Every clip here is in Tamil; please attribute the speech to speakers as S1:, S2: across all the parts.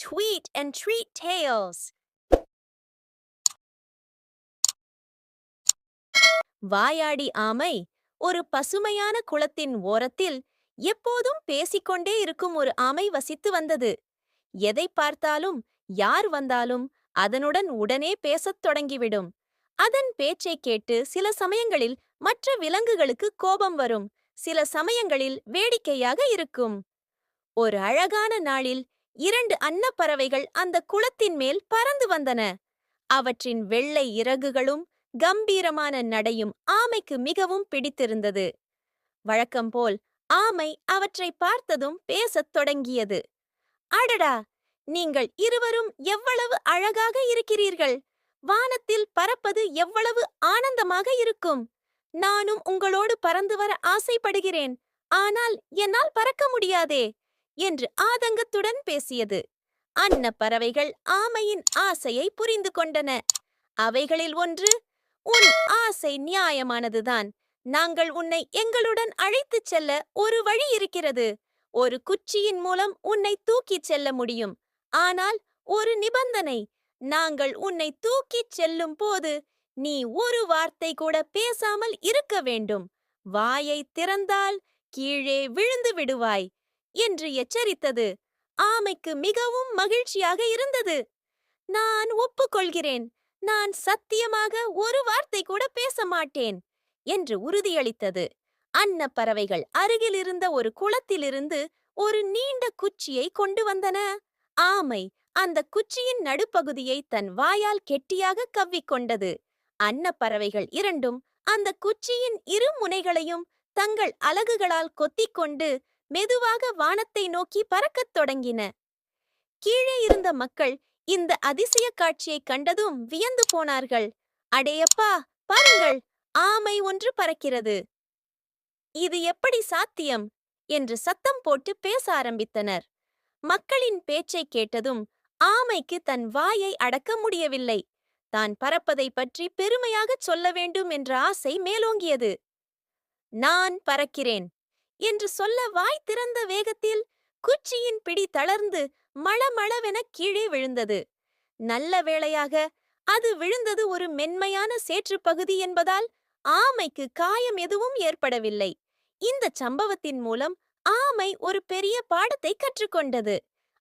S1: tweet and treat tales. வாயாடி ஆமை ஒரு பசுமையான குளத்தின் ஓரத்தில் எப்போதும் பேசிக்கொண்டே இருக்கும் ஒரு ஆமை வசித்து வந்தது. எதை பார்த்தாலும் யார் வந்தாலும் அதனுடன் உடனே பேசத் தொடங்கிவிடும். அதன் பேச்சைக் கேட்டு சில சமயங்களில் மற்ற விலங்குகளுக்கு கோபம் வரும், சில சமயங்களில் வேடிக்கையாக இருக்கும். ஒரு அழகான நாளில் 2 அன்னப்பறவைகள் அந்த குளத்தின் மேல் பறந்து வந்தன. அவற்றின் வெள்ளை இறகுகளும் கம்பீரமான நடையும் ஆமைக்கு மிகவும் பிடித்திருந்தது. வழக்கம்போல் ஆமை அவற்றை பார்த்ததும் பேசத் தொடங்கியது. அடடா, நீங்கள் இருவரும் எவ்வளவு அழகாக இருக்கிறீர்கள்! வானத்தில் பறப்பது எவ்வளவு ஆனந்தமாக இருக்கும்! நானும் உங்களோடு பறந்து வர ஆசைப்படுகிறேன், ஆனால் என்னால் பறக்க முடியாதே என்று ஆதங்கத்துடன் பேசியது. அன்னப்பறவைகள் ஆமையின் ஆசையை புரிந்து கொண்டன. அவைகளில் ஒன்று, உன் ஆசை நியாயமானதுதான். நாங்கள் உன்னை எங்களுடன் அழைத்துச் செல்ல ஒரு வழி இருக்கிறது. ஒரு குச்சியின் மூலம் உன்னை தூக்கிச் செல்ல முடியும். ஆனால் ஒரு நிபந்தனை, நாங்கள் உன்னை தூக்கிச் செல்லும் போது நீ ஒரு வார்த்தை கூட பேசாமல் இருக்க வேண்டும். வாயை திறந்தால் கீழே விழுந்து விடுவாய் என்று எச்சரித்தது. ஆமைக்கு மிகவும் மகிழ்ச்சியாக இருந்தது. நான் ஒப்புக்கொள்கிறேன். நான் சத்தியமாக ஒரு வார்த்தை கூட பேச மாட்டேன் என்று உறுதியளித்தது. அன்னப்பறவைகள் அருகிலிருந்த ஒரு குளத்திலிருந்து ஒரு நீண்ட குச்சியை கொண்டு வந்தன. ஆமை அந்த குச்சியின் நடுப்பகுதியை தன் வாயால் கெட்டியாக கவ்விக்கொண்டது. அன்னப்பறவைகள் இரண்டும் அந்த குச்சியின் இரு முனைகளையும் தங்கள் அலகுகளால் கொத்திக்கொண்டு மெதுவாக வானத்தை நோக்கி பறக்கத் தொடங்கின. கீழே இருந்த மக்கள் இந்த அதிசய காட்சியை கண்டதும் வியந்து போனார்கள். அடேயப்பா, பாருங்கள், ஆமை ஒன்று பறக்கிறது! இது எப்படி சாத்தியம் என்று சத்தம் போட்டு பேச ஆரம்பித்தனர். மக்களின் பேச்சைக் கேட்டதும் ஆமைக்கு தன் வாயை அடக்க முடியவில்லை. தான் பறப்பதை பற்றி பெருமையாகச் சொல்ல வேண்டும் என்ற ஆசை மேலோங்கியது. நான் பறக்கிறேன் என்று சொல்ல வாய் திறந்த வேகத்தில் குச்சியின் பிடி தளர்ந்து மளமளவென கீழே விழுந்தது. நல்ல வேளையாக அது விழுந்தது ஒரு மென்மையான சேற்றுப் பகுதி என்பதால் ஆமைக்கு காயம் எதுவும் ஏற்படவில்லை. இந்த சம்பவத்தின் மூலம் ஆமை ஒரு பெரிய பாடத்தை கற்றுக்கொண்டது.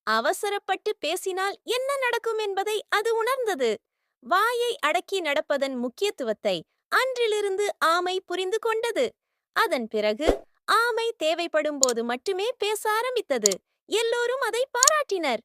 S1: அவசரப்பட்டு பேசினால் என்ன நடக்கும் என்பதை அது உணர்ந்தது. வாயை அடக்கி நடப்பதன் முக்கியத்துவத்தை அன்றிலிருந்து ஆமை புரிந்து கொண்டது. அதன் பிறகு ஆமை தேவைப்படும் போது மட்டுமே பேச ஆரம்பித்தது. எல்லோரும் அதை பாராட்டினர்.